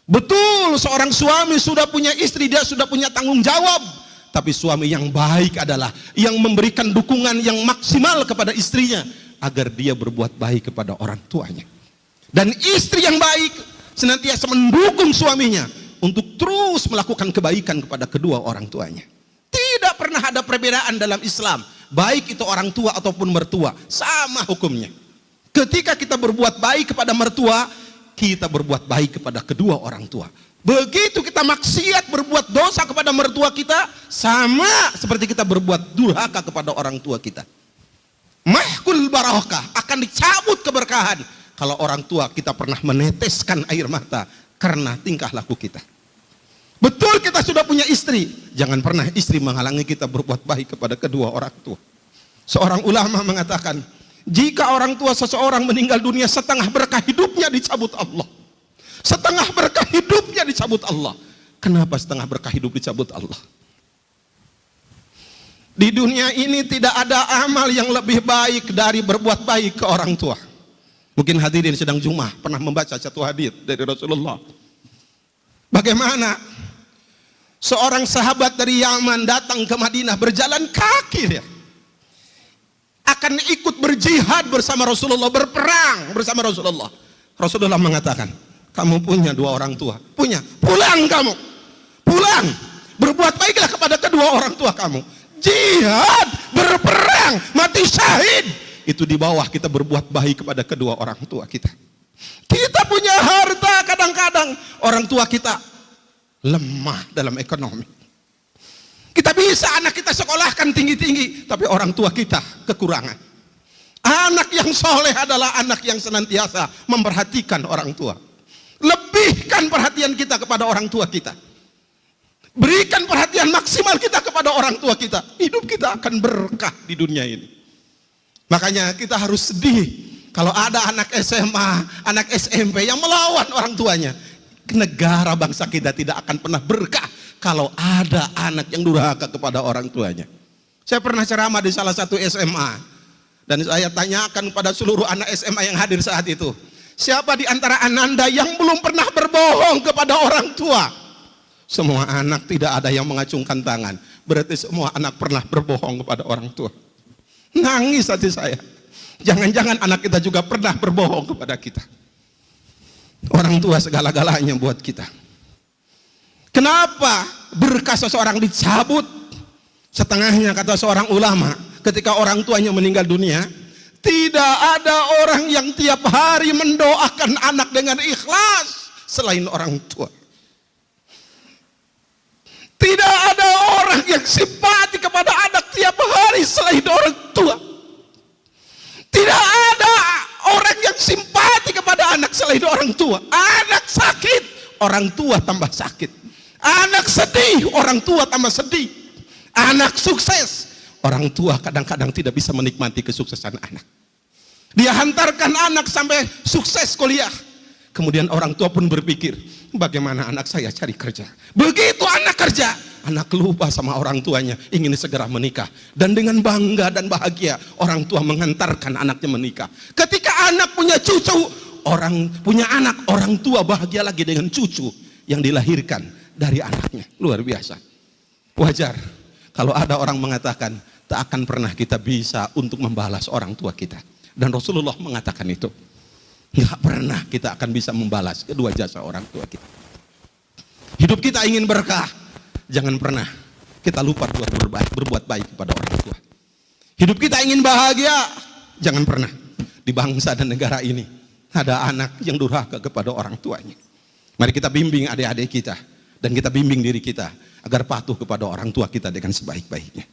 Betul, seorang suami sudah punya istri, dia sudah punya tanggung jawab. Tapi suami yang baik adalah yang memberikan dukungan yang maksimal kepada istrinya agar dia berbuat baik kepada orang tuanya. Dan istri yang baik senantiasa mendukung suaminya untuk terus melakukan kebaikan kepada kedua orang tuanya. Tidak pernah ada perbedaan dalam Islam, baik itu orang tua ataupun mertua, sama hukumnya. Ketika kita berbuat baik kepada mertua, kita berbuat baik kepada kedua orang tua. Begitu kita maksiat berbuat dosa kepada mertua kita, sama seperti kita berbuat durhaka kepada orang tua kita. Mahkul barakah, akan dicabut keberkahan kalau orang tua kita pernah meneteskan air mata karena tingkah laku kita. Betul, kita sudah punya istri, jangan pernah istri menghalangi kita berbuat baik kepada kedua orang tua. Seorang ulama mengatakan, jika orang tua seseorang meninggal dunia, setengah berkah hidupnya dicabut Allah. Setengah berkah hidupnya dicabut Allah. Kenapa setengah berkah hidup dicabut Allah? Di dunia ini tidak ada amal yang lebih baik dari berbuat baik ke orang tua. Mungkin hadirin sedang Jumat pernah membaca satu hadis dari Rasulullah. Bagaimana seorang sahabat dari Yaman datang ke Madinah berjalan kaki dia. Akan ikut berjihad bersama Rasulullah, berperang bersama Rasulullah. Rasulullah mengatakan, kamu punya dua orang tua, punya, pulang kamu, pulang, berbuat baiklah kepada kedua orang tua kamu. Jihad, berperang, mati syahid, itu di bawah kita berbuat baik kepada kedua orang tua kita. Kita punya harta, kadang-kadang orang tua kita lemah dalam ekonomi. Kita bisa anak kita sekolahkan tinggi-tinggi, tapi orang tua kita kekurangan. Anak yang soleh adalah anak yang senantiasa memperhatikan orang tua. Lebihkan perhatian kita kepada orang tua kita. Berikan perhatian maksimal kita kepada orang tua kita. Hidup kita akan berkah di dunia ini. Makanya kita harus sedih kalau ada anak SMA, anak SMP yang melawan orang tuanya. Negara bangsa kita tidak akan pernah berkah kalau ada anak yang durhaka kepada orang tuanya. Saya pernah ceramah di salah satu SMA dan saya tanyakan pada seluruh anak SMA yang hadir saat itu, siapa di antara Ananda yang belum pernah berbohong kepada orang tua? Semua anak, tidak ada yang mengacungkan tangan. Berarti semua anak pernah berbohong kepada orang tua. Nangis hati saya. Jangan-jangan anak kita juga pernah berbohong kepada kita. Orang tua segala-galanya buat kita. Kenapa berkah seseorang dicabut? Setengahnya kata seorang ulama, ketika orang tuanya meninggal dunia, tidak ada orang yang tiap hari mendoakan anak dengan ikhlas selain orang tua. Tidak ada orang yang simpati kepada anak tiap hari selain orang tua. Tidak ada orang yang simpati kepada anak selain orang tua. Anak sakit, orang tua tambah sakit. Anak sedih, orang tua tambah sedih. Anak sukses, orang tua kadang-kadang tidak bisa menikmati kesuksesan anak. Dia hantarkan anak sampai sukses kuliah. Kemudian orang tua pun berpikir, bagaimana anak saya cari kerja. Begitu anak kerja, anak lupa sama orang tuanya, ingin segera menikah. Dan dengan bangga dan bahagia, orang tua mengantarkan anaknya menikah. Ketika anak punya cucu, orang tua bahagia lagi dengan cucu yang dilahirkan dari anaknya. Luar biasa. Wajar kalau ada orang mengatakan tak akan pernah kita bisa untuk membalas orang tua kita. Dan Rasulullah mengatakan itu. Nggak pernah kita akan bisa membalas kedua jasa orang tua kita. Hidup kita ingin berkah, jangan pernah kita lupa berbuat baik kepada orang tua. Hidup kita ingin bahagia, jangan pernah di bangsa dan negara ini ada anak yang durhaka kepada orang tuanya. Mari kita bimbing adik-adik kita dan kita bimbing diri kita agar patuh kepada orang tua kita dengan sebaik-baiknya.